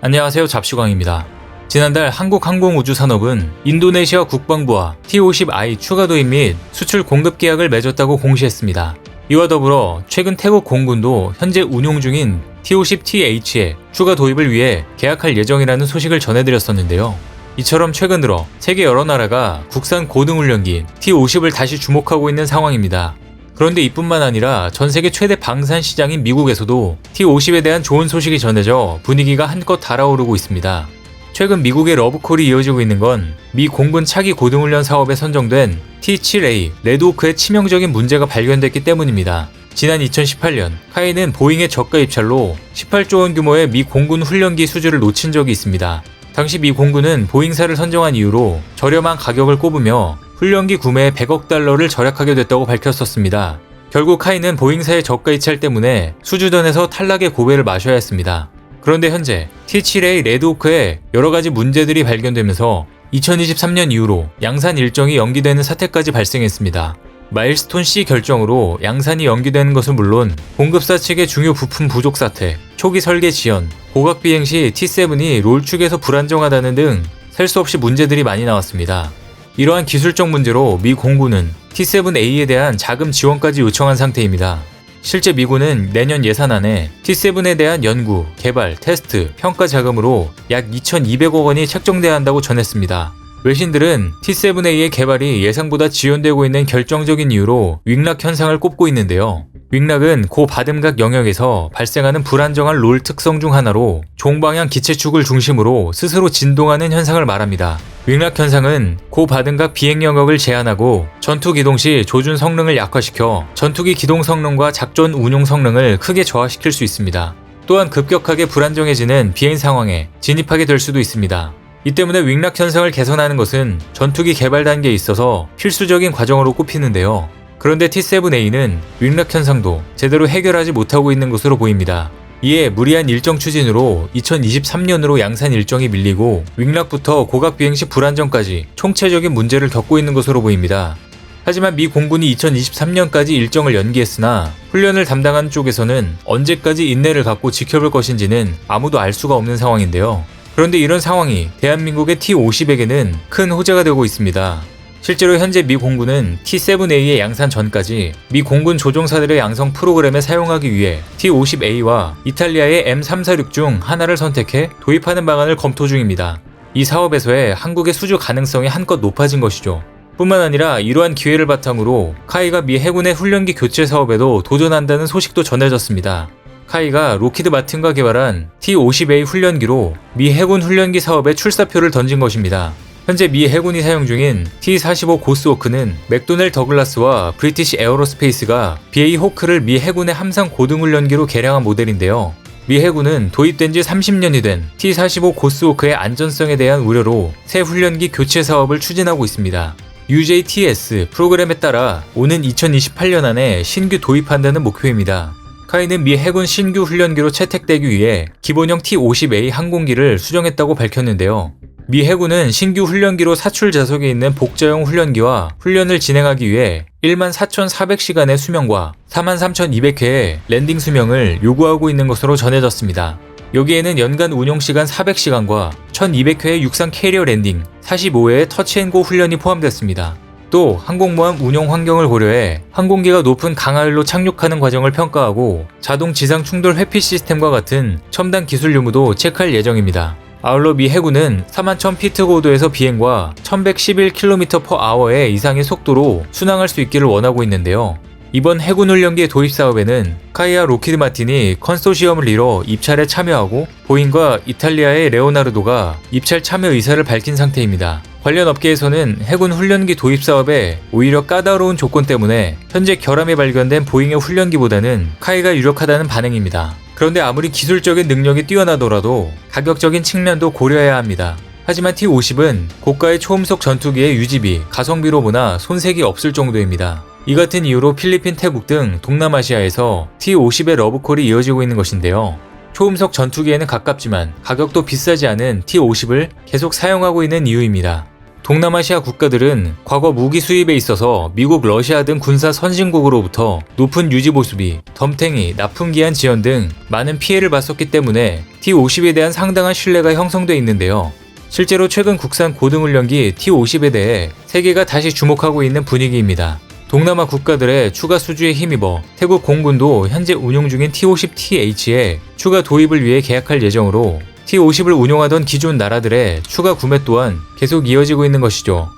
안녕하세요, 잡시광입니다. 지난달 한국항공우주산업은 인도네시아 국방부와 T-50I 추가 도입 및 수출 공급 계약을 맺었다고 공시했습니다. 이와 더불어 최근 태국 공군도 현재 운용 중인 T-50TH의 추가 도입을 위해 계약할 예정이라는 소식을 전해드렸었는데요. 이처럼 최근 들어 세계 여러 나라가 국산 고등훈련기인 T-50을 다시 주목하고 있는 상황입니다. 그런데 이뿐만 아니라 전 세계 최대 방산 시장인 미국에서도 T-50에 대한 좋은 소식이 전해져 분위기가 한껏 달아오르고 있습니다. 최근 미국의 러브콜이 이어지고 있는 건 미 공군 차기 고등훈련 사업에 선정된 T-7A 레드호크의 치명적인 문제가 발견됐기 때문입니다. 지난 2018년 카이는 보잉의 저가 입찰로 18조 원 규모의 미 공군 훈련기 수주를 놓친 적이 있습니다. 당시 미 공군은 보잉사를 선정한 이유로 저렴한 가격을 꼽으며 훈련기 구매에 100억 달러를 절약하게 됐다고 밝혔었습니다. 결국 카이는 보잉사의 저가 입찰 때문에 수주전에서 탈락의 고배를 마셔야 했습니다. 그런데 현재 T-7A 레드호크에 여러가지 문제들이 발견되면서 2023년 이후로 양산 일정이 연기되는 사태까지 발생했습니다. 마일스톤 C 결정으로 양산이 연기되는 것은 물론 공급사 측의 중요 부품 부족 사태, 초기 설계 지연, 고각 비행 시 T-7이 롤축에서 불안정하다는 등 셀 수 없이 문제들이 많이 나왔습니다. 이러한 기술적 문제로 미 공군은 T-7A에 대한 자금 지원까지 요청한 상태입니다. 실제 미군은 내년 예산안에 T-7에 대한 연구, 개발, 테스트, 평가 자금으로 약 2,200억 원이 책정돼야 한다고 전했습니다. 외신들은 T-7A의 개발이 예상보다 지연되고 있는 결정적인 이유로 윙락 현상을 꼽고 있는데요. 윙락은 고바듬각 영역에서 발생하는 불안정한 롤 특성 중 하나로 종방향 기체축을 중심으로 스스로 진동하는 현상을 말합니다. 윙락 현상은 고바듬각 비행 영역을 제한하고 전투 기동 시 조준 성능을 약화시켜 전투기 기동 성능과 작전 운용 성능을 크게 저하시킬 수 있습니다. 또한 급격하게 불안정해지는 비행 상황에 진입하게 될 수도 있습니다. 이 때문에 윙락 현상을 개선하는 것은 전투기 개발 단계에 있어서 필수적인 과정으로 꼽히는데요. 그런데 T-7A는 윙락 현상도 제대로 해결하지 못하고 있는 것으로 보입니다. 이에 무리한 일정 추진으로 2023년으로 양산 일정이 밀리고 윙락부터 고각 비행 시 불안정까지 총체적인 문제를 겪고 있는 것으로 보입니다. 하지만 미 공군이 2023년까지 일정을 연기했으나 훈련을 담당하는 쪽에서는 언제까지 인내를 갖고 지켜볼 것인지는 아무도 알 수가 없는 상황인데요. 그런데 이런 상황이 대한민국의 T-50에게는 큰 호재가 되고 있습니다. 실제로 현재 미 공군은 T-7A의 양산 전까지 미 공군 조종사들의 양성 프로그램에 사용하기 위해 T-50A와 이탈리아의 M346 중 하나를 선택해 도입하는 방안을 검토 중입니다. 이 사업에서의 한국의 수주 가능성이 한껏 높아진 것이죠. 뿐만 아니라 이러한 기회를 바탕으로 카이가 미 해군의 훈련기 교체 사업에도 도전한다는 소식도 전해졌습니다. 카이가 로키드 마틴과 개발한 T-50A 훈련기로 미 해군 훈련기 사업에 출사표를 던진 것입니다. 현재 미 해군이 사용 중인 T-45 고스워크는 맥도넬 더글라스와 브리티시 에어로스페이스가 BA 호크를 미 해군의 함상 고등훈련기로 개량한 모델인데요. 미 해군은 도입된 지 30년이 된 T-45 고스워크의 안전성에 대한 우려로 새 훈련기 교체 사업을 추진하고 있습니다. UJTS 프로그램에 따라 오는 2028년 안에 신규 도입한다는 목표입니다. 카이는 미 해군 신규 훈련기로 채택되기 위해 기본형 T-50A 항공기를 수정했다고 밝혔는데요. 미 해군은 신규 훈련기로 사출 좌석에 있는 복자용 훈련기와 훈련을 진행하기 위해 14,400시간의 수명과 43,200회의 랜딩 수명을 요구하고 있는 것으로 전해졌습니다. 여기에는 연간 운용시간 400시간과 1,200회의 육상 캐리어 랜딩, 45회의 터치앤고 훈련이 포함됐습니다. 또 항공모함 운용 환경을 고려해 항공기가 높은 강하율로 착륙하는 과정을 평가하고 자동 지상 충돌 회피 시스템과 같은 첨단 기술 유무도 체크할 예정입니다. 아울러 미 해군은 41,000피트 고도에서 비행과 1,111km/h의 이상의 속도로 순항할 수 있기를 원하고 있는데요. 이번 해군 훈련기의 도입 사업에는 카이와 로키드 마틴이 컨소시엄을 이뤄 입찰에 참여하고 보잉과 이탈리아의 레오나르도가 입찰 참여 의사를 밝힌 상태입니다. 관련 업계에서는 해군 훈련기 도입 사업에 오히려 까다로운 조건 때문에 현재 결함이 발견된 보잉의 훈련기보다는 카이가 유력하다는 반응입니다. 그런데 아무리 기술적인 능력이 뛰어나더라도 가격적인 측면도 고려해야 합니다. 하지만 T-50은 고가의 초음속 전투기의 유지비, 가성비로 보나 손색이 없을 정도입니다. 이 같은 이유로 필리핀, 태국 등 동남아시아에서 T-50의 러브콜이 이어지고 있는 것인데요. 초음속 전투기에는 가깝지만 가격도 비싸지 않은 T-50을 계속 사용하고 있는 이유입니다. 동남아시아 국가들은 과거 무기 수입에 있어서 미국, 러시아 등 군사 선진국으로부터 높은 유지보수비, 덤탱이, 납품기한 지연 등 많은 피해를 봤었기 때문에 T-50에 대한 상당한 신뢰가 형성돼 있는데요. 실제로 최근 국산 고등훈련기 T-50에 대해 세계가 다시 주목하고 있는 분위기입니다. 동남아 국가들의 추가 수주에 힘입어 태국 공군도 현재 운용 중인 T-50TH의 추가 도입을 위해 계약할 예정으로 T-50을 운용하던 기존 나라들의 추가 구매 또한 계속 이어지고 있는 것이죠.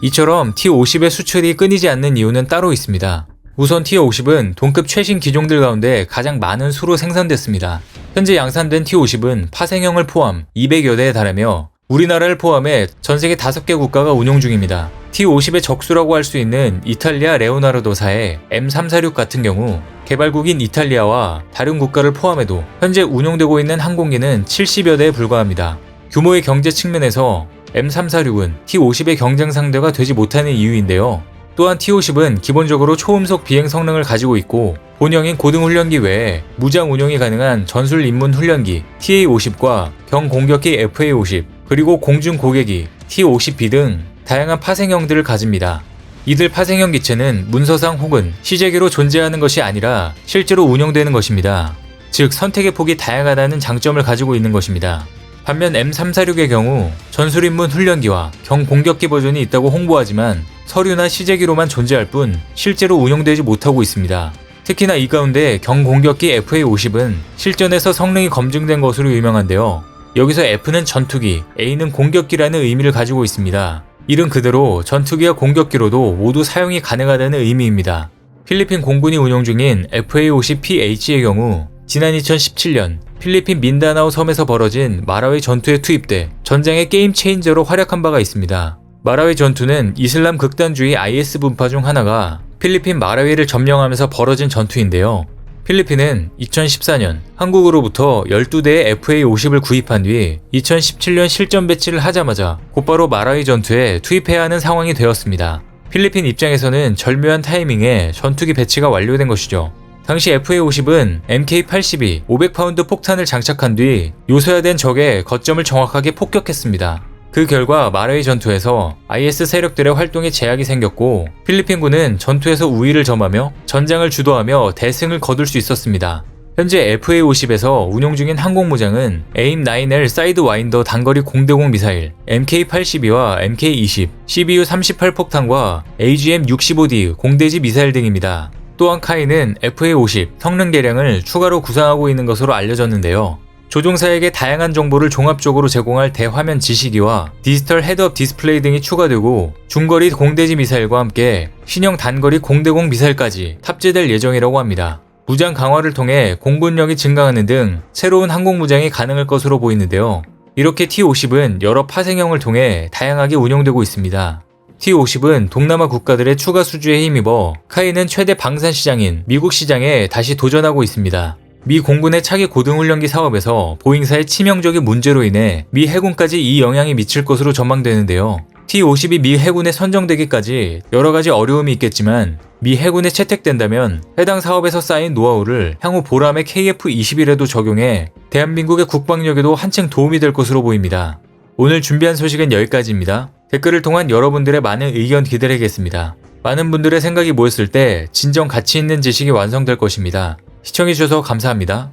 이처럼 T-50의 수출이 끊이지 않는 이유는 따로 있습니다. 우선 T-50은 동급 최신 기종들 가운데 가장 많은 수로 생산됐습니다. 현재 양산된 T-50은 파생형을 포함 200여 대에 달하며 우리나라를 포함해 전세계 5개 국가가 운용 중입니다. T-50의 적수라고 할 수 있는 이탈리아 레오나르도사의 M346 같은 경우 개발국인 이탈리아와 다른 국가를 포함해도 현재 운용되고 있는 항공기는 70여 대에 불과합니다. 규모의 경제 측면에서 M346은 T-50의 경쟁 상대가 되지 못하는 이유인데요. 또한 T-50은 기본적으로 초음속 비행 성능을 가지고 있고 본형인 고등훈련기 외에 무장 운용이 가능한 전술 입문 훈련기 TA-50과 경공격기 FA-50 그리고 공중 고객기 T-50B 등 다양한 파생형들을 가집니다. 이들 파생형 기체는 문서상 혹은 시제기로 존재하는 것이 아니라 실제로 운용되는 것입니다. 즉 선택의 폭이 다양하다는 장점을 가지고 있는 것입니다. 반면 M346의 경우 전술 입문 훈련기와 경공격기 버전이 있다고 홍보하지만 서류나 시제기로만 존재할 뿐 실제로 운용되지 못하고 있습니다. 특히나 이 가운데 경공격기 FA-50은 실전에서 성능이 검증된 것으로 유명한데요. 여기서 F는 전투기, A는 공격기라는 의미를 가지고 있습니다. 이른 그대로 전투기와 공격기로도 모두 사용이 가능하다는 의미입니다. 필리핀 공군이 운용 중인 FA-50PH의 경우 지난 2017년 필리핀 민다나오 섬에서 벌어진 마라위 전투에 투입돼 전장의 게임 체인저로 활약한 바가 있습니다. 마라위 전투는 이슬람 극단주의 IS 분파 중 하나가 필리핀 마라위를 점령하면서 벌어진 전투인데요. 필리핀은 2014년 한국으로부터 12대의 FA-50을 구입한 뒤 2017년 실전 배치를 하자마자 곧바로 마라위 전투에 투입해야 하는 상황이 되었습니다. 필리핀 입장에서는 절묘한 타이밍에 전투기 배치가 완료된 것이죠. 당시 FA-50은 MK-82 500파운드 폭탄을 장착한 뒤 요소화된 적의 거점을 정확하게 폭격했습니다. 그 결과 마라위 전투에서 IS 세력들의 활동에 제약이 생겼고 필리핀군은 전투에서 우위를 점하며 전장을 주도하며 대승을 거둘 수 있었습니다. 현재 FA-50에서 운용 중인 항공무장은 AIM-9L 사이드와인더 단거리 공대공 미사일, MK-82와 MK-20, CBU-38 폭탄과 AGM-65D 공대지 미사일 등입니다. 또한 카이는 FA-50 성능 개량을 추가로 구상하고 있는 것으로 알려졌는데요. 조종사에게 다양한 정보를 종합적으로 제공할 대화면 지시기와 디지털 헤드업 디스플레이 등이 추가되고 중거리 공대지 미사일과 함께 신형 단거리 공대공 미사일까지 탑재될 예정이라고 합니다. 무장 강화를 통해 공군력이 증강하는 등 새로운 항공무장이 가능할 것으로 보이는데요. 이렇게 T-50은 여러 파생형을 통해 다양하게 운용되고 있습니다. T-50은 동남아 국가들의 추가 수주에 힘입어 카이는 최대 방산 시장인 미국 시장에 다시 도전하고 있습니다. 미 공군의 차기 고등훈련기 사업에서 보잉사의 치명적인 문제로 인해 미 해군까지 이 영향이 미칠 것으로 전망되는데요. T-50이 미 해군에 선정되기까지 여러가지 어려움이 있겠지만 미 해군에 채택된다면 해당 사업에서 쌓인 노하우를 향후 보람의 KF-21에도 적용해 대한민국의 국방력에도 한층 도움이 될 것으로 보입니다. 오늘 준비한 소식은 여기까지입니다. 댓글을 통한 여러분들의 많은 의견 기다리겠습니다. 많은 분들의 생각이 모였을 때 진정 가치 있는 지식이 완성될 것입니다. 시청해주셔서 감사합니다.